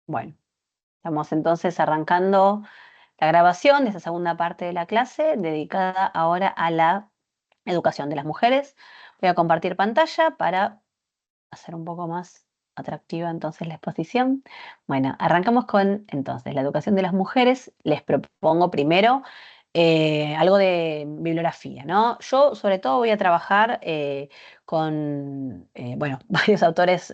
Bueno, estamos entonces arrancando la grabación de esta segunda parte de la clase dedicada ahora a la educación de las mujeres. Voy a compartir pantalla para hacer un poco más atractiva entonces la exposición. Bueno, arrancamos con entonces la educación de las mujeres. Les propongo primero algo de bibliografía, ¿no? Yo sobre todo voy a trabajar con, bueno, varios autores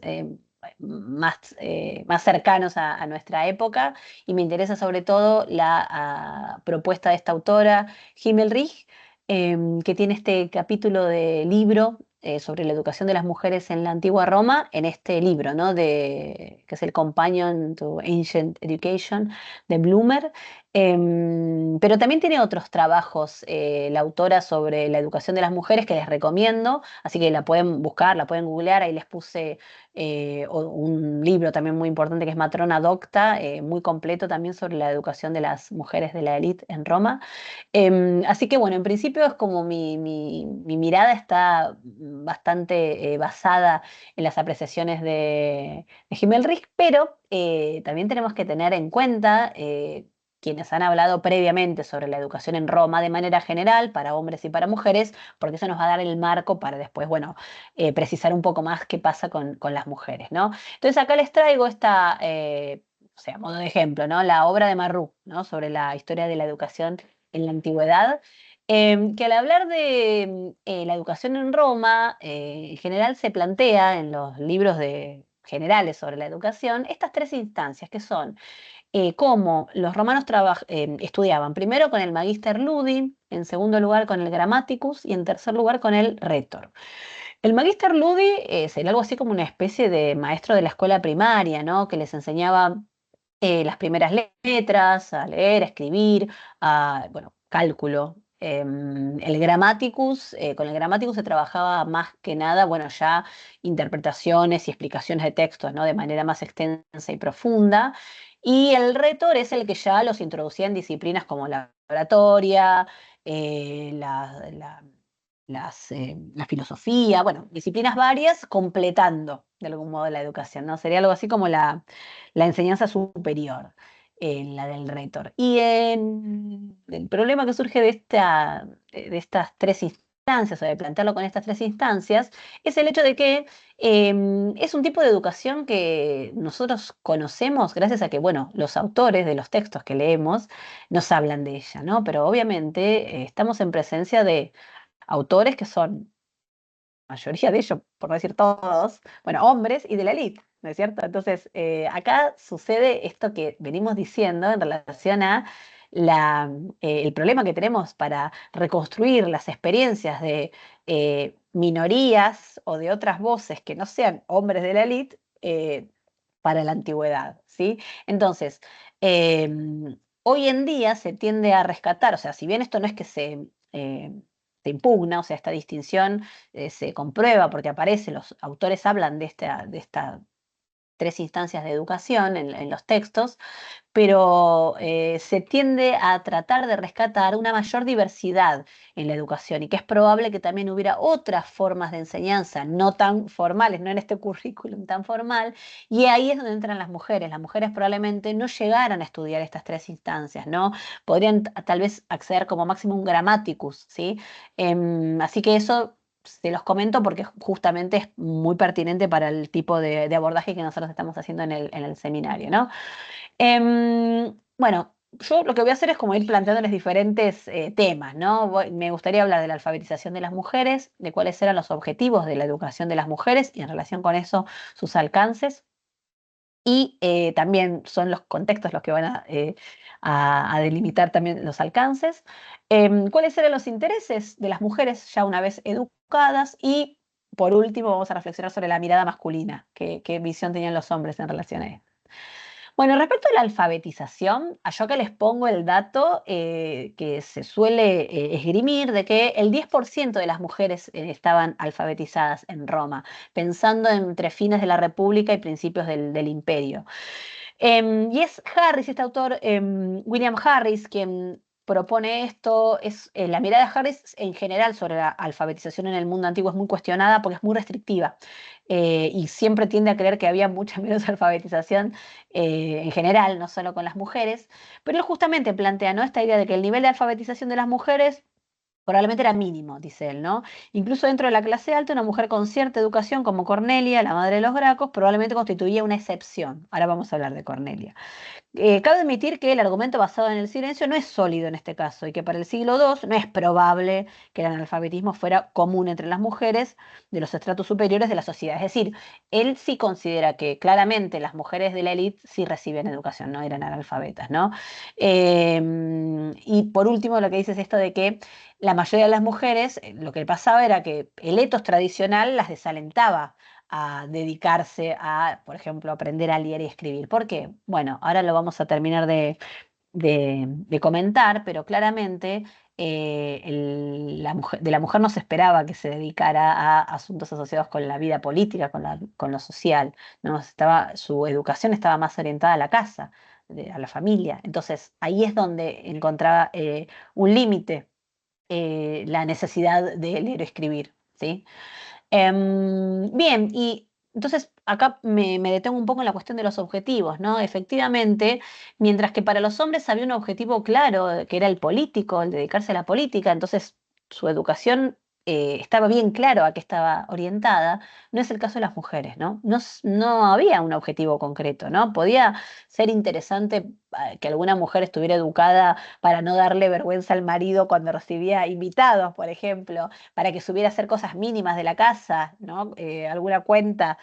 más cercanos a nuestra época y me interesa sobre todo la propuesta de esta autora, Himmelrich, que tiene este capítulo de libro sobre la educación de las mujeres en la antigua Roma, en este libro, ¿no? Que es el Companion to Ancient Education de Bloomer. Pero también tiene otros trabajos, la autora, sobre la educación de las mujeres que les recomiendo, así que la pueden buscar, la pueden googlear, ahí les puse un libro también muy importante que es Matrona Docta, muy completo también sobre la educación de las mujeres de la élite en Roma. Así que bueno, en principio es como mi mirada está bastante basada en las apreciaciones de Himmelrich, pero también tenemos que tener en cuenta quienes han hablado previamente sobre la educación en Roma de manera general, para hombres y para mujeres, porque eso nos va a dar el marco para después, bueno, precisar un poco más qué pasa con las mujeres, ¿no? Entonces acá les traigo esta... o sea, a modo de ejemplo, ¿no? La obra de Marrou, ¿no? Sobre la historia de la educación en la antigüedad, que al hablar de la educación en Roma, en general se plantea en los libros generales sobre la educación estas tres instancias que son cómo los romanos estudiaban primero con el Magister Ludi, en segundo lugar con el Grammaticus y en tercer lugar con el Rhetor. El Magister Ludi sería algo así como una especie de maestro de la escuela primaria, ¿no? Que les enseñaba las primeras letras, a leer, a escribir, bueno, cálculo. El Grammaticus, con el Grammaticus se trabajaba más que nada, bueno, ya interpretaciones y explicaciones de textos, ¿no? De manera más extensa y profunda. Y el Rhetor es el que ya los introducía en disciplinas como la oratoria, eh, la, la- la filosofía, bueno, disciplinas varias, completando de algún modo la educación, ¿no? Sería algo así como la enseñanza superior, la del Rhetor. Y el problema que surge de estas tres instancias, o de plantearlo con estas tres instancias, es el hecho de que es un tipo de educación que nosotros conocemos gracias a que, bueno, los autores de los textos que leemos nos hablan de ella, ¿no? Pero obviamente estamos en presencia de autores que son mayoría de ellos, por no decir todos, bueno, hombres y de la élite, ¿no es cierto? Entonces, acá sucede esto que venimos diciendo en relación a el problema que tenemos para reconstruir las experiencias de minorías o de otras voces que no sean hombres de la élite para la antigüedad, ¿sí? Entonces, eh, hoy en día se tiende a rescatar, o sea, si bien esto no es que eh, se impugna, o sea, esta distinción se comprueba porque aparece, los autores hablan de esta tres instancias de educación en los textos, pero se tiende a tratar de rescatar una mayor diversidad en la educación y que es probable que también hubiera otras formas de enseñanza no tan formales, no en este currículum tan formal, y ahí es donde entran las mujeres. Las mujeres probablemente no llegaran a estudiar estas tres instancias, ¿no? Podrían tal vez acceder como máximo a un grammaticus, ¿sí? Así que eso se los comento porque justamente es muy pertinente para el tipo de abordaje que nosotros estamos haciendo en el seminario, ¿no? Bueno, yo lo que voy a hacer es como ir planteándoles diferentes temas, ¿no? Me gustaría hablar de la alfabetización de las mujeres, de cuáles eran los objetivos de la educación de las mujeres y en relación con eso sus alcances. Y también son los contextos los que van a delimitar también los alcances. ¿Cuáles eran los intereses de las mujeres ya una vez educadas? Y por último, vamos a reflexionar sobre la mirada masculina, qué visión tenían los hombres en relación a esto. Bueno, respecto a la alfabetización, yo que les pongo el dato que se suele esgrimir de que el 10% de las mujeres estaban alfabetizadas en Roma, pensando entre fines de la República y principios del Imperio. Y es Harris, este autor, William Harris, quien propone esto, la mirada de Harris en general sobre la alfabetización en el mundo antiguo es muy cuestionada porque es muy restrictiva, y siempre tiende a creer que había mucha menos alfabetización en general, no solo con las mujeres, pero él justamente plantea, ¿no?, esta idea de que el nivel de alfabetización de las mujeres probablemente era mínimo, dice él, ¿no? Incluso dentro de la clase alta, una mujer con cierta educación como Cornelia, la madre de los Gracos, probablemente constituía una excepción. Ahora vamos a hablar de Cornelia. Cabe admitir que el argumento basado en el silencio no es sólido en este caso y que para el siglo II no es probable que el analfabetismo fuera común entre las mujeres de los estratos superiores de la sociedad. Es decir, él sí considera que claramente las mujeres de la élite sí reciben educación, no eran analfabetas, ¿no? Y por último, lo que dice es esto de que la mayoría de las mujeres, lo que pasaba era que el etos tradicional las desalentaba a dedicarse a, por ejemplo, aprender a leer y escribir. ¿Por qué? Bueno, ahora lo vamos a terminar de comentar, pero claramente de la mujer no se esperaba que se dedicara a asuntos asociados con la vida política, con lo social, ¿no? Su educación estaba más orientada a la casa, a la familia. Entonces, ahí es donde encontraba un límite la necesidad de leer o escribir, ¿sí? Bien, y entonces acá me detengo un poco en la cuestión de los objetivos, ¿no? Efectivamente, mientras que para los hombres había un objetivo claro, que era el político, el dedicarse a la política, entonces su educación estaba bien claro a qué estaba orientada, no es el caso de las mujeres, ¿no? No había un objetivo concreto, ¿no? Podía ser interesante que alguna mujer estuviera educada para no darle vergüenza al marido cuando recibía invitados, por ejemplo, para que supiera hacer cosas mínimas de la casa, ¿no? Alguna cuenta,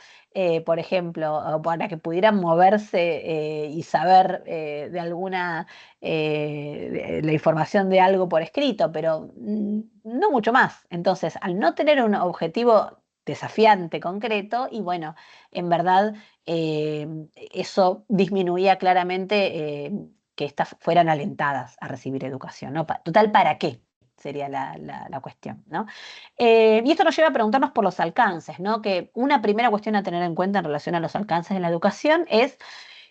por ejemplo, o para que pudieran moverse y saber de alguna, la información de algo por escrito, pero no mucho más. Entonces, al no tener un objetivo desafiante, concreto, y bueno, en verdad eh, eso disminuía claramente que éstas fueran alentadas a recibir educación, ¿no? Total, ¿para qué? Sería la cuestión, ¿no? Y esto nos lleva a preguntarnos por los alcances, ¿no? Que una primera cuestión a tener en cuenta en relación a los alcances en la educación es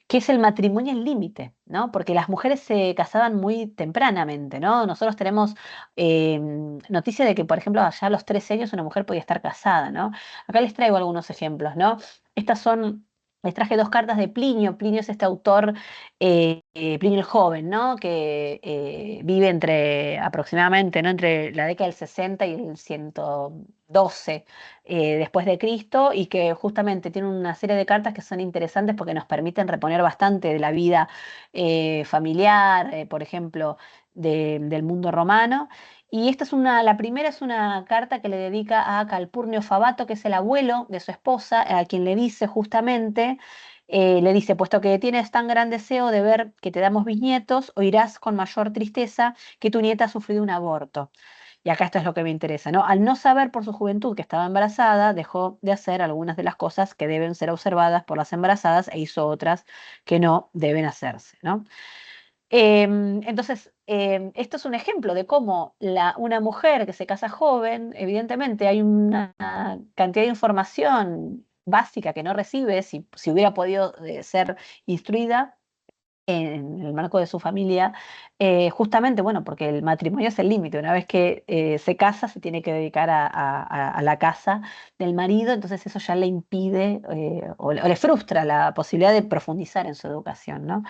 qué es el matrimonio en límite, ¿no? Porque las mujeres se casaban muy tempranamente, ¿no? Nosotros tenemos noticia de que, por ejemplo, allá a los 13 años una mujer podía estar casada, ¿no? Acá les traigo algunos ejemplos, ¿no? Estas son, les traje dos cartas de Plinio. Plinio es este autor, Plinio el Joven, ¿no? Que vive entre aproximadamente, ¿no?, entre la década del 60 y el 112 después de Cristo, y que justamente tiene una serie de cartas que son interesantes porque nos permiten reponer bastante de la vida familiar, por ejemplo, del mundo romano. Y esta es la primera es una carta que le dedica a Calpurnio Fabato, que es el abuelo de su esposa, a quien le dice justamente, le dice, puesto que tienes tan gran deseo de ver que te damos bisnietos, oirás con mayor tristeza que tu nieta ha sufrido un aborto. Y acá esto es lo que me interesa, ¿no? Al no saber por su juventud que estaba embarazada, dejó de hacer algunas de las cosas que deben ser observadas por las embarazadas e hizo otras que no deben hacerse, ¿no? Entonces, esto es un ejemplo de cómo una mujer que se casa joven, evidentemente hay una cantidad de información básica que no recibe si hubiera podido ser instruida en el marco de su familia, justamente, bueno, porque el matrimonio es el límite. Una vez que se casa, se tiene que dedicar a la casa del marido, entonces eso ya le impide o le frustra la posibilidad de profundizar en su educación, ¿no?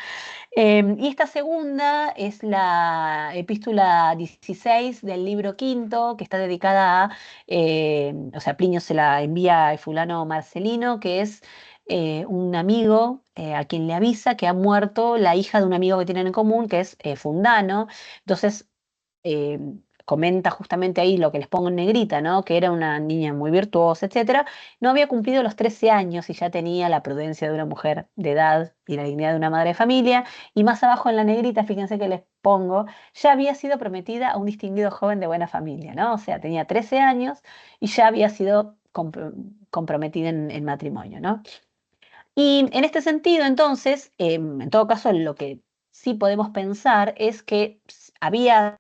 Y esta segunda es la epístola 16 del libro quinto, que está dedicada o sea, Plinio se la envía a fulano Marcelino, que es un amigo a quien le avisa que ha muerto la hija de un amigo que tienen en común, que es Fundano. Entonces, eh, comenta justamente ahí lo que les pongo en negrita, ¿no? Que era una niña muy virtuosa, etcétera. No había cumplido los 13 años y ya tenía la prudencia de una mujer de edad y la dignidad de una madre de familia. Y más abajo en la negrita, fíjense que les pongo, ya había sido prometida a un distinguido joven de buena familia, ¿no? O sea, tenía 13 años y ya había sido comprometida en matrimonio, ¿no? Y en este sentido, entonces, en todo caso, lo que sí podemos pensar es que había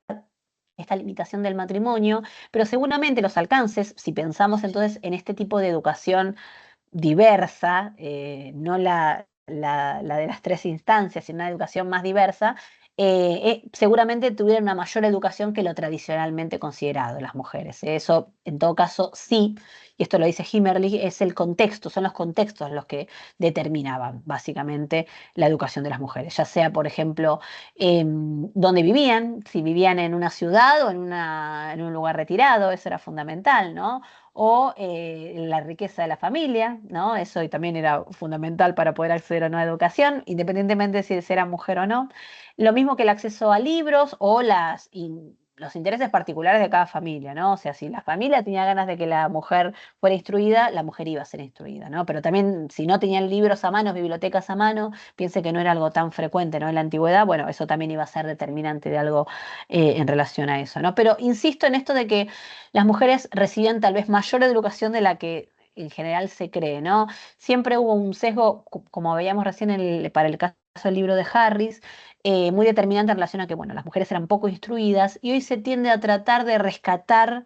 esta limitación del matrimonio, pero seguramente los alcances, si pensamos entonces en este tipo de educación diversa, no la de las tres instancias, sino una educación más diversa, seguramente tuvieron una mayor educación que lo tradicionalmente considerado las mujeres. Eso, en todo caso, sí, y esto lo dice Himmerlich, es el contexto, son los contextos los que determinaban básicamente la educación de las mujeres, ya sea, por ejemplo, dónde vivían, si vivían en una ciudad o en un lugar retirado, eso era fundamental, ¿no? O la riqueza de la familia, ¿no? Eso también era fundamental para poder acceder a una educación, independientemente de si era mujer o no. Lo mismo que el acceso a libros o los intereses particulares de cada familia, ¿no? O sea, si la familia tenía ganas de que la mujer fuera instruida, la mujer iba a ser instruida, ¿no? Pero también si no tenían libros a mano, bibliotecas a mano, piense que no era algo tan frecuente, ¿no? En la antigüedad, bueno, eso también iba a ser determinante de algo en relación a eso, ¿no? Pero insisto en esto de que las mujeres recibían tal vez mayor educación de la que en general se cree, ¿no? Siempre hubo un sesgo, como veíamos recién para el caso del libro de Harris, muy determinante en relación a que, bueno, las mujeres eran poco instruidas y hoy se tiende a tratar de rescatar,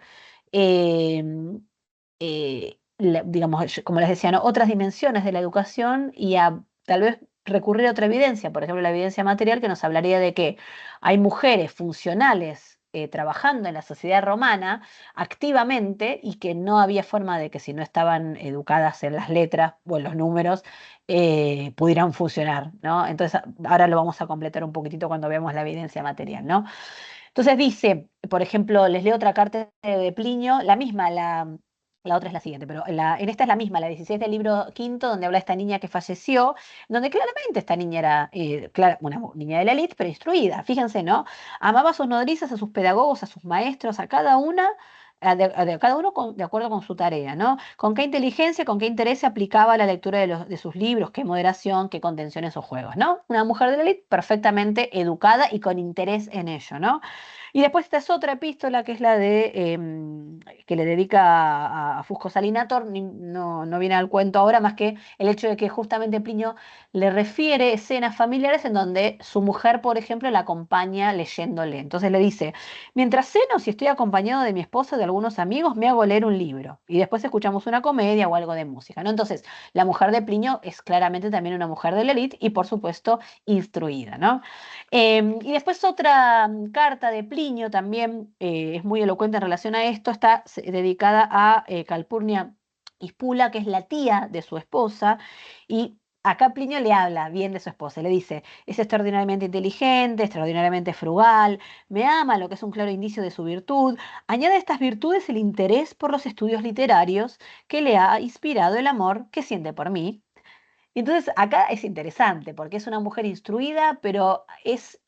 eh, digamos, como les decía, ¿no? Otras dimensiones de la educación y a tal vez recurrir a otra evidencia, por ejemplo, la evidencia material que nos hablaría de que hay mujeres funcionales trabajando en la sociedad romana activamente y que no había forma de que si no estaban educadas en las letras o en los números, pudieran funcionar, ¿no? Entonces, ahora lo vamos a completar un poquitito cuando veamos la evidencia material, ¿no? Entonces dice, por ejemplo, les leo otra carta de Plinio, la misma, la otra es la siguiente, pero en esta es la misma, la 16 del libro quinto, donde habla de esta niña que falleció, donde claramente esta niña era una niña de la élite, pero instruida, fíjense, ¿no? Amaba a sus nodrizas, a sus pedagogos, a sus maestros, a cada una. A cada uno de acuerdo con su tarea, ¿no? Con qué inteligencia, con qué interés se aplicaba la lectura de sus libros, qué moderación, qué contención en sus juegos, ¿no? Una mujer de la élite perfectamente educada y con interés en ello, ¿no? Y después esta es otra epístola que es la de que le dedica a Fusco Salinator, no viene al cuento ahora más que el hecho de que justamente Plinio le refiere escenas familiares en donde su mujer, por ejemplo, la acompaña leyéndole. Entonces le dice, mientras ceno, si estoy acompañado de mi esposo o de algunos amigos, me hago leer un libro. Y después escuchamos una comedia o algo de música, ¿no? Entonces, la mujer de Plinio es claramente también una mujer de la élite y, por supuesto, instruida, ¿no? Y después otra carta de Plinio también es muy elocuente en relación a esto, está dedicada a Calpurnia Hispula, que es la tía de su esposa, y acá Plinio le habla bien de su esposa, le dice, es extraordinariamente inteligente, extraordinariamente frugal, me ama, lo que es un claro indicio de su virtud, añade a estas virtudes el interés por los estudios literarios que le ha inspirado el amor que siente por mí. Y entonces acá es interesante porque es una mujer instruida, pero es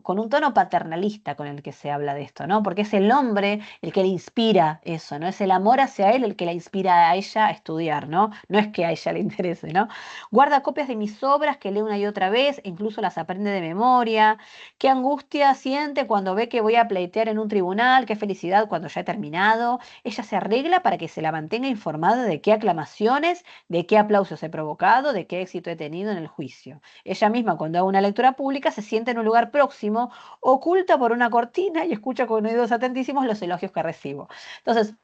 con un tono paternalista con el que se habla de esto, ¿no? Porque es el hombre el que le inspira eso, ¿no? Es el amor hacia él el que la inspira a ella a estudiar, ¿no? No es que a ella le interese, ¿no? Guarda copias de mis obras que lee una y otra vez, e incluso las aprende de memoria. Qué angustia siente cuando ve que voy a pleitear en un tribunal, qué felicidad cuando ya he terminado. Ella se arregla para que se la mantenga informada de qué aclamaciones, de qué aplausos he provocado, de qué éxito he tenido en el juicio. Ella misma, cuando hago una lectura pública, se siente en un lugar próximo, oculta por una cortina y escucha con oídos atentísimos los elogios que recibo. Entonces,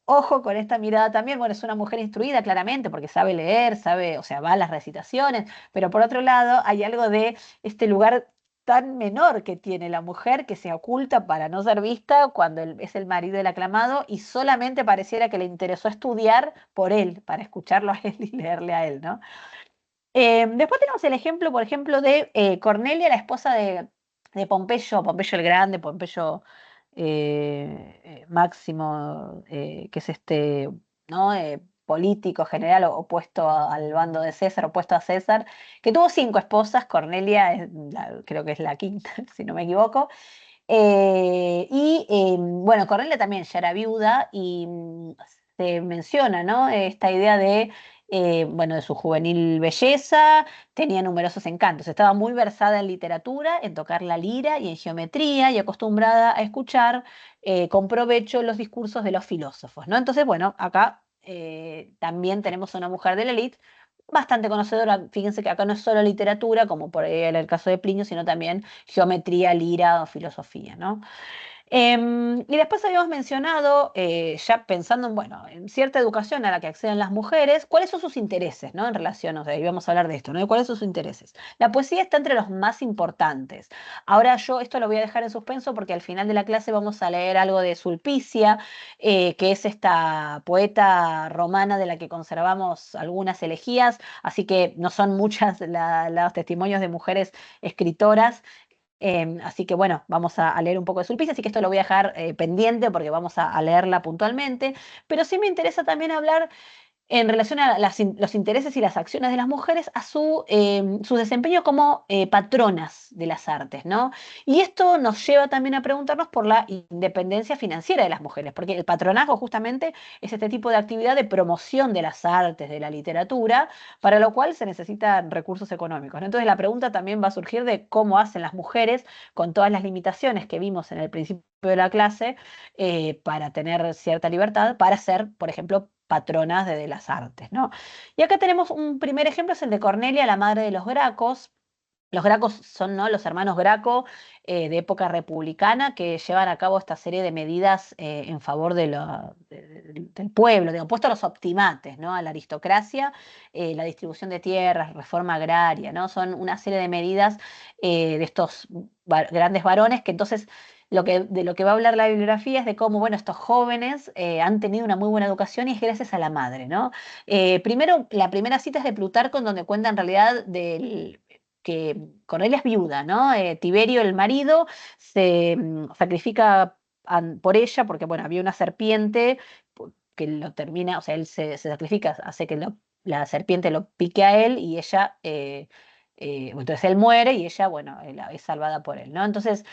ojo con esta mirada también, bueno, es una mujer instruida claramente porque sabe leer, sabe, o sea, va a las recitaciones, pero por otro lado hay algo de este lugar tan menor que tiene la mujer que se oculta para no ser vista cuando es el marido del aclamado y solamente pareciera que le interesó estudiar por él, para escucharlo a él y leerle a él, ¿no? Después tenemos el ejemplo, por ejemplo, de Cornelia, la esposa de Pompeyo, Pompeyo el Grande, Pompeyo Máximo, que es este, ¿no? Político general opuesto al bando de César, opuesto a César, que tuvo 5 esposas, Cornelia creo que es la quinta, si no me equivoco. Bueno, Cornelia también ya era viuda y se menciona, ¿no? Esta idea bueno, de su juvenil belleza, tenía numerosos encantos, estaba muy versada en literatura, en tocar la lira y en geometría y acostumbrada a escuchar con provecho los discursos de los filósofos, ¿no? Entonces, bueno, acá también tenemos una mujer de la élite bastante conocedora. Fíjense que acá no es solo literatura, como por ahí era el caso de Plinio, sino también geometría, lira o filosofía, ¿no? Y después habíamos mencionado, ya pensando en, bueno, en cierta educación a la que acceden las mujeres, cuáles son sus intereses, ¿no? En relación, o sea, íbamos a hablar de esto, ¿no? De cuáles son sus intereses. La poesía está entre los más importantes. Ahora yo esto lo voy a dejar en suspenso porque al final de la clase vamos a leer algo de Sulpicia, que es esta poeta romana de la que conservamos algunas elegías, así que no son muchas los testimonios de mujeres escritoras. Así que bueno, vamos a leer un poco de Sulpicia, así que esto lo voy a dejar pendiente porque vamos a leerla puntualmente. Pero sí me interesa también hablar en relación a los intereses y las acciones de las mujeres, a su desempeño como patronas de las artes, ¿no? Y esto nos lleva también a preguntarnos por la independencia financiera de las mujeres, porque el patronazgo justamente es este tipo de actividad de promoción de las artes, de la literatura, para lo cual se necesitan recursos económicos, ¿no? Entonces la pregunta también va a surgir de cómo hacen las mujeres con todas las limitaciones que vimos en el principio de la clase, para tener cierta libertad, para ser, por ejemplo, patronas de las artes, ¿no? Y acá tenemos un primer ejemplo, es el de Cornelia, la madre de los Gracos. Los Gracos son, ¿no?, los hermanos Graco, de época republicana, que llevan a cabo esta serie de medidas en favor del pueblo, de opuesto a los optimates, ¿no?, a la aristocracia, la distribución de tierras, reforma agraria, ¿no? Son una serie de medidas de estos grandes varones que entonces de lo que va a hablar la bibliografía es de cómo, bueno, estos jóvenes han tenido una muy buena educación y es gracias a la madre, ¿no? Primero, la primera cita es de Plutarco, en donde cuenta en realidad que Cornelia es viuda, ¿no? Tiberio, el marido, se sacrifica por ella, porque, bueno, había una serpiente que lo termina, o sea, él se sacrifica, hace que la serpiente lo pique a él y ella, entonces él muere y ella, bueno, es salvada por él, ¿no? Entonces,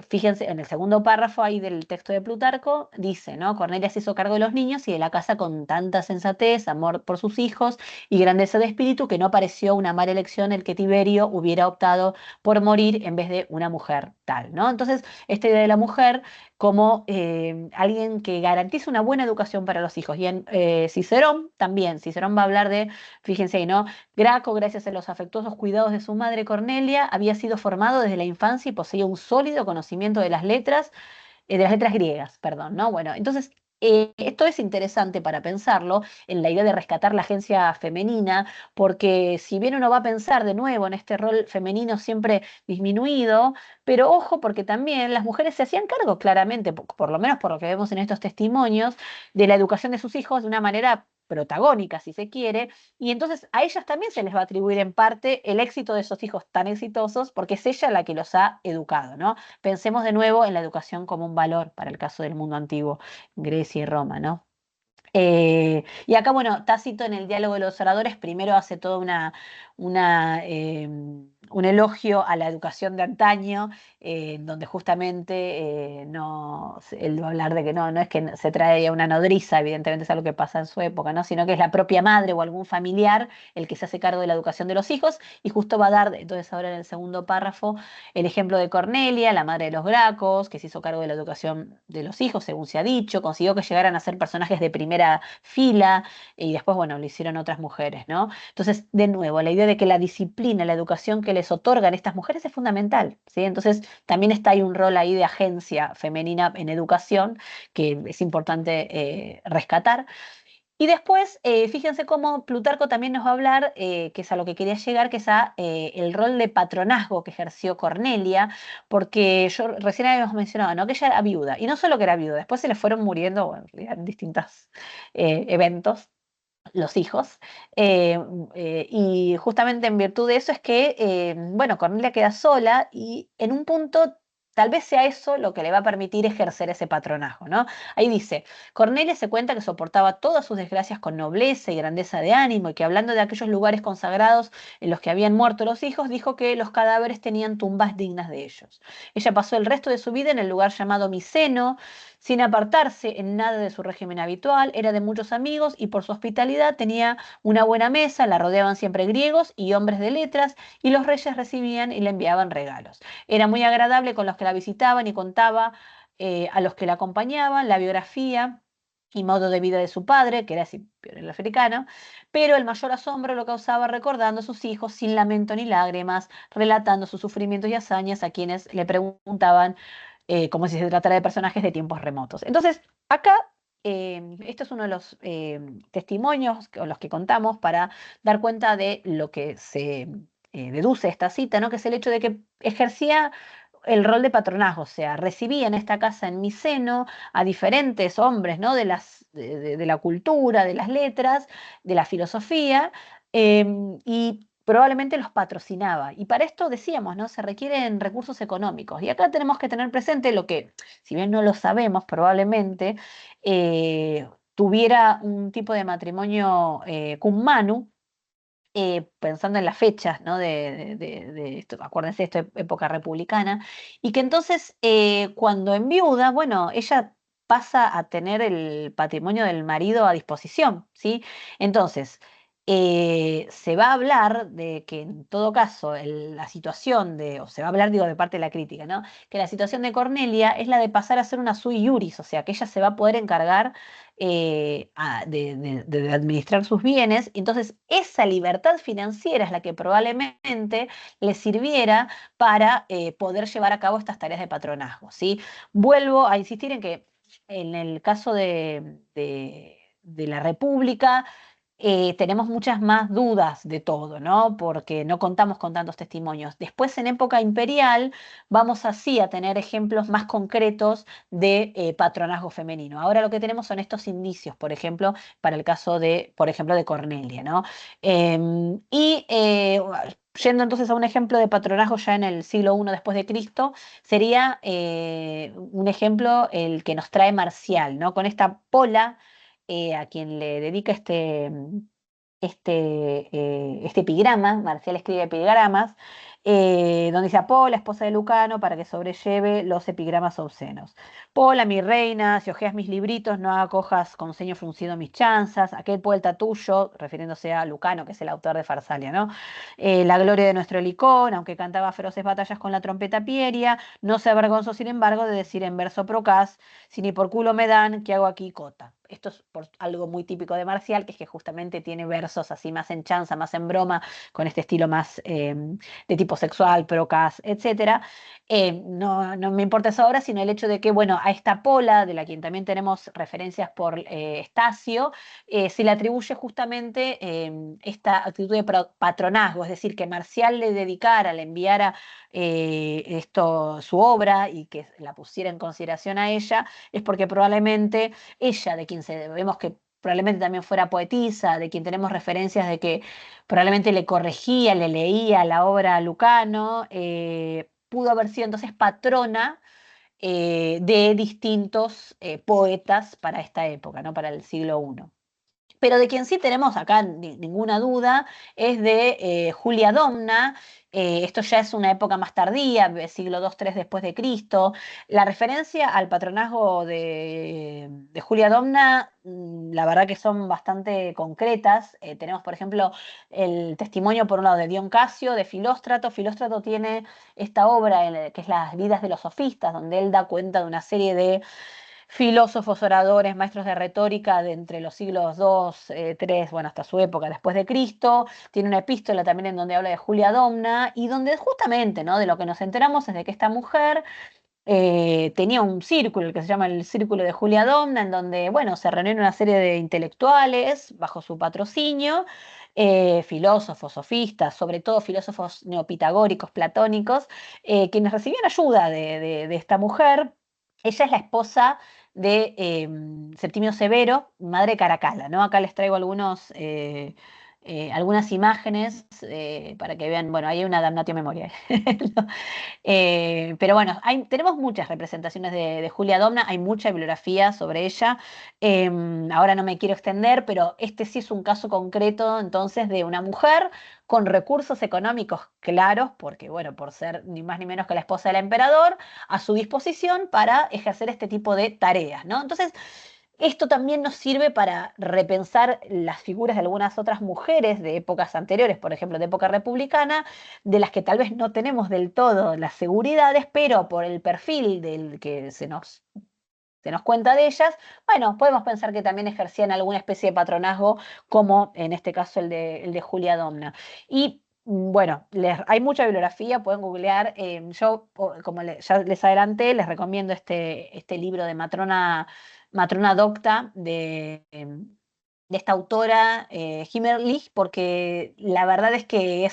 fíjense, en el segundo párrafo ahí del texto de Plutarco, dice, ¿no? Cornelia se hizo cargo de los niños y de la casa con tanta sensatez, amor por sus hijos y grandeza de espíritu que no pareció una mala elección el que Tiberio hubiera optado por morir en vez de una mujer tal, ¿no? Entonces, esta idea de la mujer como alguien que garantiza una buena educación para los hijos. Y en Cicerón también, Cicerón va a hablar de, fíjense ahí, ¿no? Graco, gracias a los afectuosos cuidados de su madre Cornelia, había sido formado desde la infancia y poseía un sólido conocimiento de las letras griegas, perdón, ¿no? Bueno, entonces esto es interesante para pensarlo en la idea de rescatar la agencia femenina, porque si bien uno va a pensar de nuevo en este rol femenino siempre disminuido, pero ojo, porque también las mujeres se hacían cargo claramente, por lo menos por lo que vemos en estos testimonios, de la educación de sus hijos de una manera protagónica, si se quiere, y entonces a ellas también se les va a atribuir en parte el éxito de esos hijos tan exitosos, porque es ella la que los ha educado, ¿no? Pensemos de nuevo en la educación como un valor para el caso del mundo antiguo, Grecia y Roma, ¿no? Y acá, bueno, Tácito en el diálogo de los oradores primero hace toda un elogio a la educación de antaño, donde justamente él va a hablar de que no es que se trae a una nodriza, evidentemente es algo que pasa en su época, ¿no? Sino que es la propia madre o algún familiar el que se hace cargo de la educación de los hijos, y justo va a dar, entonces ahora en el segundo párrafo, el ejemplo de Cornelia, la madre de los Gracos, que se hizo cargo de la educación de los hijos, según se ha dicho, consiguió que llegaran a ser personajes de primera fila y después, bueno, lo hicieron otras mujeres, ¿no? Entonces, de nuevo, la idea de que la disciplina, la educación que les otorgan estas mujeres es fundamental, ¿sí? Entonces, también está ahí un rol ahí de agencia femenina en educación que es importante rescatar. Y después, fíjense cómo Plutarco también nos va a hablar, que es a lo que quería llegar, que es a el rol de patronazgo que ejerció Cornelia, porque yo recién habíamos mencionado, ¿no?, que ella era viuda, y no solo que era viuda, después se le fueron muriendo, bueno, en distintos eventos los hijos, y justamente en virtud de eso es que, bueno, Cornelia queda sola y en un punto tal vez sea eso lo que le va a permitir ejercer ese patronazgo, ¿no? Ahí dice, Cornelia se cuenta que soportaba todas sus desgracias con nobleza y grandeza de ánimo y que hablando de aquellos lugares consagrados en los que habían muerto los hijos, dijo que los cadáveres tenían tumbas dignas de ellos. Ella pasó el resto de su vida en el lugar llamado Miceno, sin apartarse en nada de su régimen habitual, era de muchos amigos y por su hospitalidad tenía una buena mesa, la rodeaban siempre griegos y hombres de letras, y los reyes recibían y le enviaban regalos. Era muy agradable con los que la visitaban y contaba a los que la acompañaban la biografía y modo de vida de su padre, que era Escipión el africano, pero el mayor asombro lo causaba recordando a sus hijos sin lamento ni lágrimas, relatando sus sufrimientos y hazañas a quienes le preguntaban como si se tratara de personajes de tiempos remotos. Entonces, acá, esto es uno de los testimonios con los que contamos para dar cuenta de lo que se deduce esta cita, ¿no? Que es el hecho de que ejercía el rol de patronazgo, o sea, recibía en esta casa en mi seno a diferentes hombres, ¿no? De la cultura, de las letras, de la filosofía, y probablemente los patrocinaba. Y para esto decíamos, ¿no? Se requieren recursos económicos. Y acá tenemos que tener presente lo que, si bien no lo sabemos, probablemente tuviera un tipo de matrimonio cum manu, pensando en las fechas, ¿no? De esto, acuérdense, esto es época republicana, y que entonces cuando enviuda, bueno, ella pasa a tener el patrimonio del marido a disposición, ¿sí? Entonces, se va a hablar de que en todo caso la situación o se va a hablar, digo, de parte de la crítica, ¿no? Que la situación de Cornelia es la de pasar a ser una sui iuris, o sea, que ella se va a poder encargar de administrar sus bienes. Entonces, esa libertad financiera es la que probablemente le sirviera para poder llevar a cabo estas tareas de patronazgo, ¿sí? Vuelvo a insistir en que en el caso de la República, tenemos muchas más dudas de todo, ¿no? Porque no contamos con tantos testimonios. Después, en época imperial, vamos así a tener ejemplos más concretos de patronazgo femenino. Ahora lo que tenemos son estos indicios, por ejemplo, para el caso de, por ejemplo, de Cornelia, ¿no? Y yendo entonces a un ejemplo de patronazgo ya en el siglo I después de Cristo, sería un ejemplo el que nos trae Marcial, ¿no? Con esta Pola a quien le dedica este epigrama, Marcial escribe epigramas, donde dice a Pola, esposa de Lucano, para que sobrelleve los epigramas obscenos. Pola, mi reina, si ojeas mis libritos, no acojas con ceño fruncido mis chanzas, aquel poeta tuyo, refiriéndose a Lucano, que es el autor de Farsalia, ¿no? La gloria de nuestro Helicón, aunque cantaba feroces batallas con la trompeta pieria, no se avergonzó, sin embargo, de decir en verso procaz, si ni por culo me dan, ¿qué hago aquí, cota? Esto es algo muy típico de Marcial, que es que justamente tiene versos así más en chanza, más en broma, con este estilo más de tipo sexual, procas, etcétera. No me importa eso ahora, sino el hecho de que, bueno, a esta Pola, de la quien también tenemos referencias por Estacio, se le atribuye justamente esta actitud de patronazgo, es decir, que Marcial le dedicara, le enviara su obra y que la pusiera en consideración a ella, es porque probablemente ella, de quien vemos que probablemente también fuera poetisa, de quien tenemos referencias de que probablemente le corregía, le leía la obra a Lucano, pudo haber sido entonces patrona de distintos poetas para esta época, ¿no? Para el siglo I. Pero de quien sí tenemos acá ninguna duda es de Julia Domna. Esto ya es una época más tardía, siglo II-III después de Cristo. La referencia al patronazgo de Julia Domna, la verdad que son bastante concretas. Tenemos, por ejemplo, el testimonio, por un lado, de Dion Casio, de Filóstrato. Filóstrato tiene esta obra, que es Las vidas de los sofistas, donde él da cuenta de una serie de filósofos, oradores, maestros de retórica de entre los siglos II, III, bueno, hasta su época después de Cristo. Tiene una epístola también en donde habla de Julia Domna y donde justamente, ¿no? De lo que nos enteramos es de que esta mujer tenía un círculo, el que se llama el Círculo de Julia Domna, en donde, bueno, se reunieron una serie de intelectuales bajo su patrocinio, filósofos, sofistas, sobre todo filósofos neopitagóricos, platónicos, quienes recibían ayuda de esta mujer. Ella es la esposa de Septimio Severo, madre de Caracalla, ¿no? Acá les traigo algunas imágenes para que vean, bueno, ahí hay una damnatio memoriae. Pero bueno, tenemos muchas representaciones de Julia Domna, hay mucha bibliografía sobre ella. Ahora no me quiero extender, pero este sí es un caso concreto entonces de una mujer con recursos económicos claros, porque bueno, por ser ni más ni menos que la esposa del emperador, a su disposición para ejercer este tipo de tareas, ¿no? Entonces, esto también nos sirve para repensar las figuras de algunas otras mujeres de épocas anteriores, por ejemplo, de época republicana, de las que tal vez no tenemos del todo las seguridades, pero por el perfil del que se nos cuenta de ellas, bueno, podemos pensar que también ejercían alguna especie de patronazgo, como en este caso el de Julia Domna. Y Bueno, hay mucha bibliografía, pueden googlear. Yo, como ya les adelanté, les recomiendo este libro de Matrona Docta de esta autora, Himmerlich, porque la verdad es que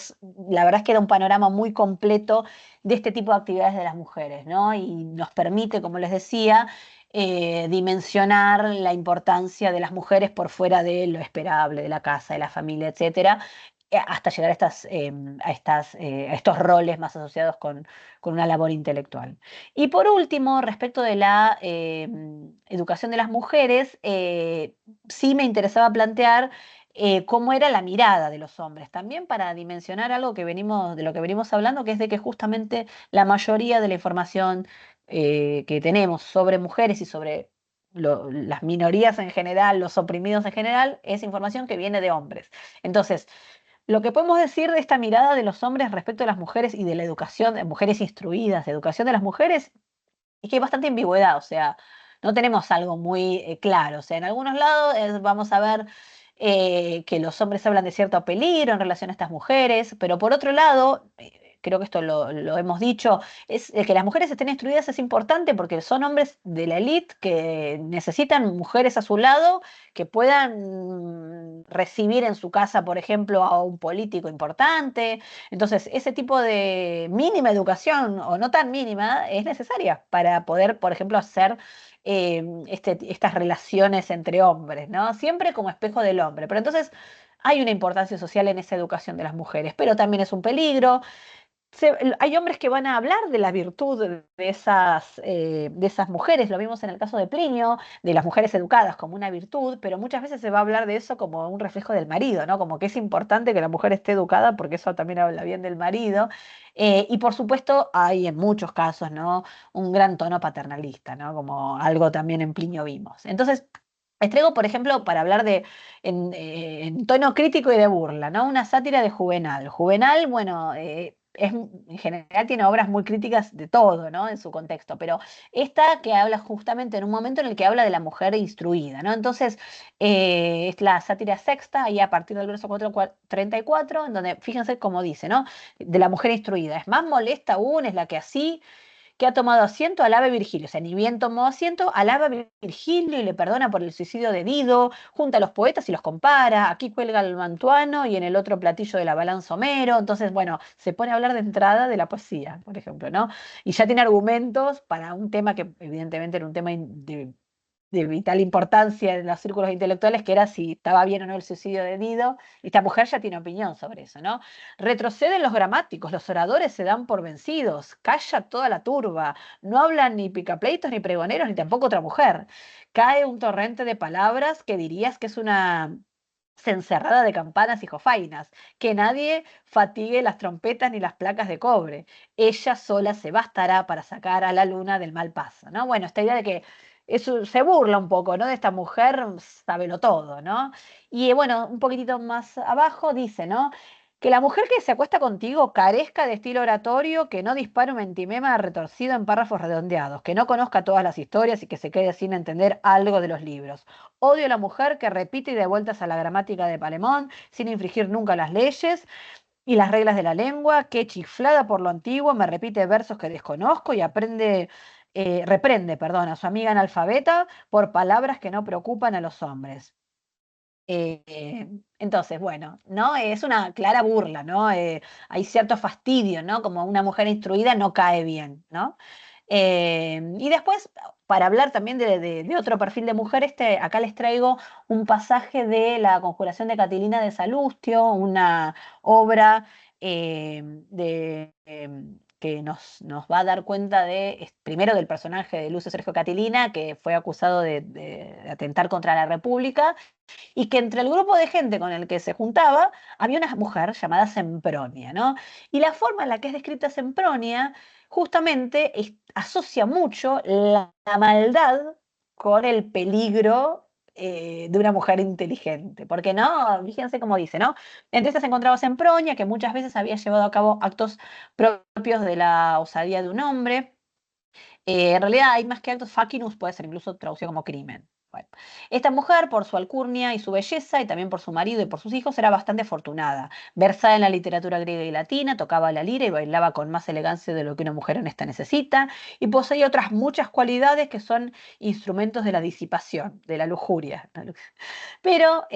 da un panorama muy completo de este tipo de actividades de las mujeres, ¿no? Y nos permite, como les decía, dimensionar la importancia de las mujeres por fuera de lo esperable, de la casa, de la familia, etcétera, hasta llegar a estos roles más asociados con una labor intelectual. Y por último, respecto de la educación de las mujeres, sí me interesaba plantear cómo era la mirada de los hombres, también para dimensionar algo de lo que venimos hablando, que es de que justamente la mayoría de la información que tenemos sobre mujeres y sobre las minorías en general, los oprimidos en general, es información que viene de hombres. Entonces, lo que podemos decir de esta mirada de los hombres respecto a las mujeres y de la educación de mujeres instruidas, de educación de las mujeres, es que hay bastante ambigüedad, o sea, no tenemos algo muy claro. O sea, en algunos lados vamos a ver que los hombres hablan de cierto peligro en relación a estas mujeres, pero por otro lado, creo que esto lo hemos dicho, es que las mujeres estén instruidas es importante porque son hombres de la élite que necesitan mujeres a su lado que puedan recibir en su casa, por ejemplo, a un político importante. Entonces, ese tipo de mínima educación o no tan mínima es necesaria para poder, por ejemplo, hacer estas relaciones entre hombres, ¿no? Siempre como espejo del hombre. Pero entonces hay una importancia social en esa educación de las mujeres, pero también es un peligro. Hay hombres que van a hablar de la virtud de esas mujeres, lo vimos en el caso de Plinio, de las mujeres educadas como una virtud, pero muchas veces se va a hablar de eso como un reflejo del marido, ¿no? Como que es importante que la mujer esté educada porque eso también habla bien del marido. Y por supuesto hay en muchos casos, ¿no? Un gran tono paternalista, ¿no? Como algo también en Plinio vimos. Entonces, les traigo, por ejemplo, para hablar en tono crítico y de burla, ¿no? Una sátira de Juvenal. Juvenal, bueno, en general tiene obras muy críticas de todo, ¿no? En su contexto, pero esta que habla justamente en un momento en el que habla de la mujer instruida, ¿no? Entonces, es la sátira sexta, ahí a partir del verso 34, en donde, fíjense cómo dice, ¿no? De la mujer instruida. Es más molesta aún, es la que así que ha tomado asiento, alaba a Virgilio. O sea, ni bien tomó asiento, alaba a Virgilio y le perdona por el suicidio de Dido, junta a los poetas y los compara. Aquí cuelga el mantuano y en el otro platillo de la balanza Homero. Entonces, bueno, se pone a hablar de entrada de la poesía, por ejemplo, ¿no? Y ya tiene argumentos para un tema que evidentemente era un tema de vital importancia en los círculos intelectuales, que era si estaba bien o no el suicidio de Dido. Y esta mujer ya tiene opinión sobre eso, ¿no? Retroceden los gramáticos, los oradores se dan por vencidos, calla toda la turba, no hablan ni picapleitos, ni pregoneros, ni tampoco otra mujer. Cae un torrente de palabras que dirías que es una cencerrada de campanas y jofainas, que nadie fatigue las trompetas ni las placas de cobre. Ella sola se bastará para sacar a la luna del mal paso, ¿no? Bueno, esta idea de que eso se burla un poco, ¿no? De esta mujer, sábelo todo, ¿no? Y bueno, un poquitito más abajo dice, ¿no? Que la mujer que se acuesta contigo carezca de estilo oratorio, que no dispare un mentimema retorcido en párrafos redondeados, que no conozca todas las historias y que se quede sin entender algo de los libros. Odio a la mujer que repite y de vueltas a la gramática de Palemón sin infringir nunca las leyes y las reglas de la lengua, que chiflada por lo antiguo me repite versos que desconozco y reprende, perdón, a su amiga analfabeta por palabras que no preocupan a los hombres. Entonces, bueno, ¿no? Es una clara burla, ¿no? Hay cierto fastidio, ¿no? Como una mujer instruida no cae bien, ¿no? Y después, para hablar también de otro perfil de mujer, acá les traigo un pasaje de la Conjuración de Catilina de Salustio, una obra que nos va a dar cuenta primero del personaje de Lucio Sergio Catilina, que fue acusado de atentar contra la República, y que entre el grupo de gente con el que se juntaba había una mujer llamada Sempronia, ¿no? Y la forma en la que es descrita Sempronia justamente asocia mucho la maldad con el peligro de una mujer inteligente, porque no, fíjense cómo dice, ¿no? Entre estas se encontraba Sempronia, que muchas veces había llevado a cabo actos propios de la osadía de un hombre. En realidad hay más que actos, facinus puede ser incluso traducido como crimen. Bueno, esta mujer, por su alcurnia y su belleza, y también por su marido y por sus hijos, era bastante afortunada. Versada en la literatura griega y latina, tocaba la lira y bailaba con más elegancia de lo que una mujer honesta necesita, y poseía otras muchas cualidades que son instrumentos de la disipación, de la lujuria. Pero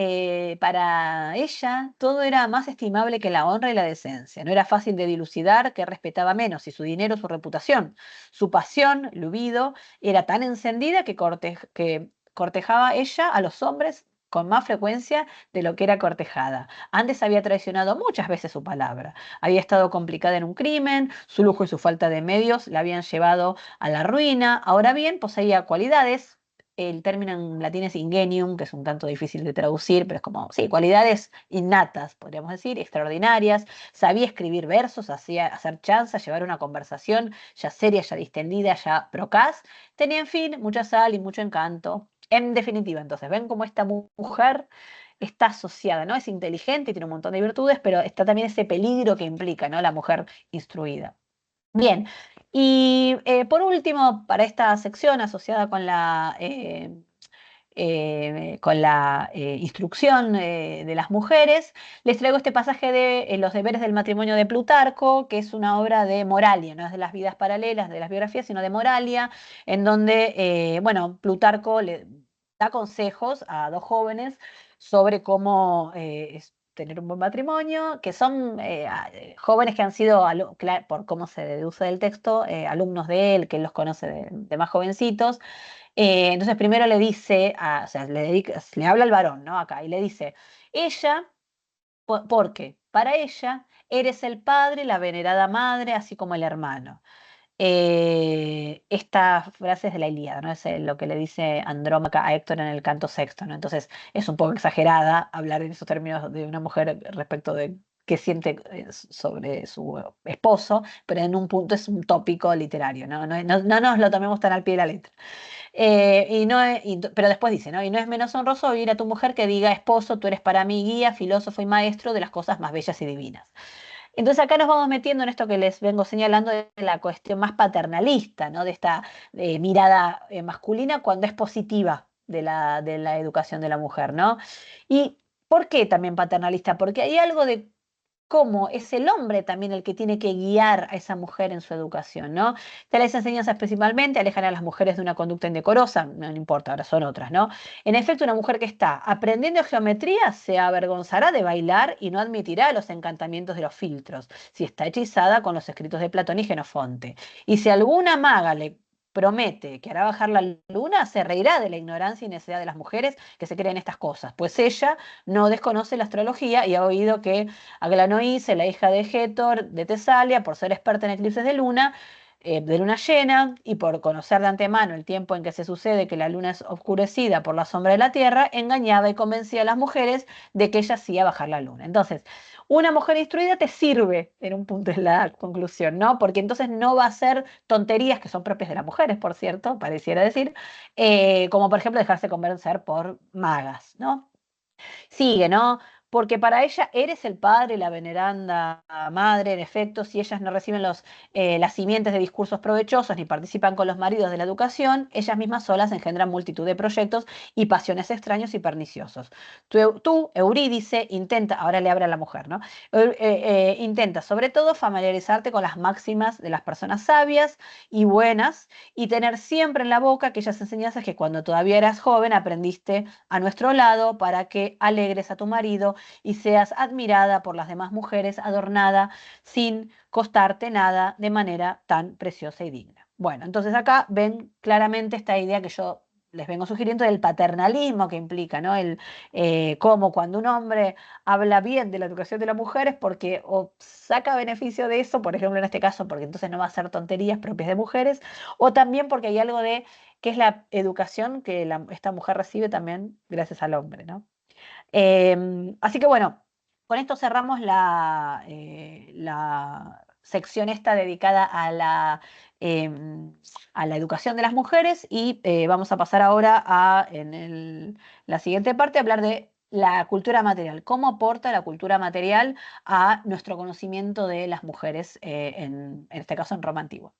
para ella todo era más estimable que la honra y la decencia. No era fácil de dilucidar qué respetaba menos, si su dinero o su reputación. Su pasión, lubido, era tan encendida que cortejaba ella a los hombres con más frecuencia de lo que era cortejada. Antes había traicionado muchas veces su palabra. Había estado complicada en un crimen, su lujo y su falta de medios la habían llevado a la ruina. Ahora bien, poseía cualidades. El término en latín es ingenium, que es un tanto difícil de traducir, pero es como, sí, cualidades innatas, podríamos decir, extraordinarias. Sabía escribir versos, hacía hacer chanzas, llevar una conversación ya seria, ya distendida, ya procaz. Tenía, en fin, mucha sal y mucho encanto. En definitiva, entonces, ven cómo esta mujer está asociada, ¿no? Es inteligente y tiene un montón de virtudes, pero está también ese peligro que implica, ¿no? La mujer instruida. Bien, y por último, para esta sección asociada con la instrucción de las mujeres, les traigo este pasaje de Los deberes del matrimonio de Plutarco, que es una obra de Moralia, no es de las vidas paralelas, de las biografías, sino de Moralia, en donde, bueno, Plutarco le da consejos a dos jóvenes sobre cómo tener un buen matrimonio, que son jóvenes que han sido, por cómo se deduce del texto, alumnos de él, que él los conoce de más jovencitos. Entonces primero le dice, o sea, le habla al varón, ¿no? Acá, y le dice, ella, porque para ella eres el padre, la venerada madre, así como el hermano. Esta frase es de la Ilíada, ¿no? Es lo que le dice Andrómaca a Héctor en el canto sexto, ¿no? Entonces es un poco exagerada hablar en esos términos de una mujer respecto de qué siente sobre su esposo, pero en un punto es un tópico literario, ¿no? No nos lo tomemos tan al pie de la letra. Pero después dice, ¿no? Y no es menos honroso oír a tu mujer que diga, esposo, tú eres para mí guía, filósofo y maestro de las cosas más bellas y divinas. Entonces acá nos vamos metiendo en esto que les vengo señalando de la cuestión más paternalista, ¿no? De esta mirada masculina cuando es positiva de la educación de la mujer, ¿no? ¿Y por qué también paternalista? Porque hay algo de cómo es el hombre también el que tiene que guiar a esa mujer en su educación, ¿no? Tales enseñanzas principalmente alejan a las mujeres de una conducta indecorosa, no importa, ahora son otras, ¿no? En efecto, una mujer que está aprendiendo geometría se avergonzará de bailar y no admitirá los encantamientos de los filtros, si está hechizada con los escritos de Platón y Genofonte. Y si alguna maga le promete que hará bajar la luna, se reirá de la ignorancia y necedad de las mujeres que se creen estas cosas, pues ella no desconoce la astrología y ha oído que Aglanoice, la hija de Gétor de Tesalia, por ser experta en eclipses de luna llena, y por conocer de antemano el tiempo en que se sucede que la luna es oscurecida por la sombra de la tierra, engañaba y convencía a las mujeres de que ella hacía bajar la luna. Entonces, una mujer instruida te sirve, en un punto es la conclusión, ¿no? Porque entonces no va a hacer tonterías que son propias de las mujeres, por cierto, pareciera decir, como por ejemplo dejarse convencer por magas, ¿no? Sigue, ¿no? Porque para ella eres el padre, la veneranda madre, en efecto, si ellas no reciben las simientes de discursos provechosos ni participan con los maridos de la educación, ellas mismas solas engendran multitud de proyectos y pasiones extraños y perniciosos. Tú, Eurídice, intenta, ahora le habla a la mujer, ¿no? Intenta sobre todo familiarizarte con las máximas de las personas sabias y buenas y tener siempre en la boca aquellas enseñanzas que cuando todavía eras joven aprendiste a nuestro lado para que alegres a tu marido y seas admirada por las demás mujeres, adornada sin costarte nada de manera tan preciosa y digna. Bueno, entonces acá ven claramente esta idea que yo les vengo sugiriendo del paternalismo que implica, ¿no? Cómo cuando un hombre habla bien de la educación de la mujer es porque o saca beneficio de eso, por ejemplo en este caso, porque entonces no va a hacer tonterías propias de mujeres, o también porque hay algo de que es la educación que esta mujer recibe también gracias al hombre, ¿no? Así que bueno, con esto cerramos la sección esta dedicada a la educación de las mujeres y vamos a pasar ahora la siguiente parte a hablar de la cultura material, cómo aporta la cultura material a nuestro conocimiento de las mujeres, en este caso en Roma antigua.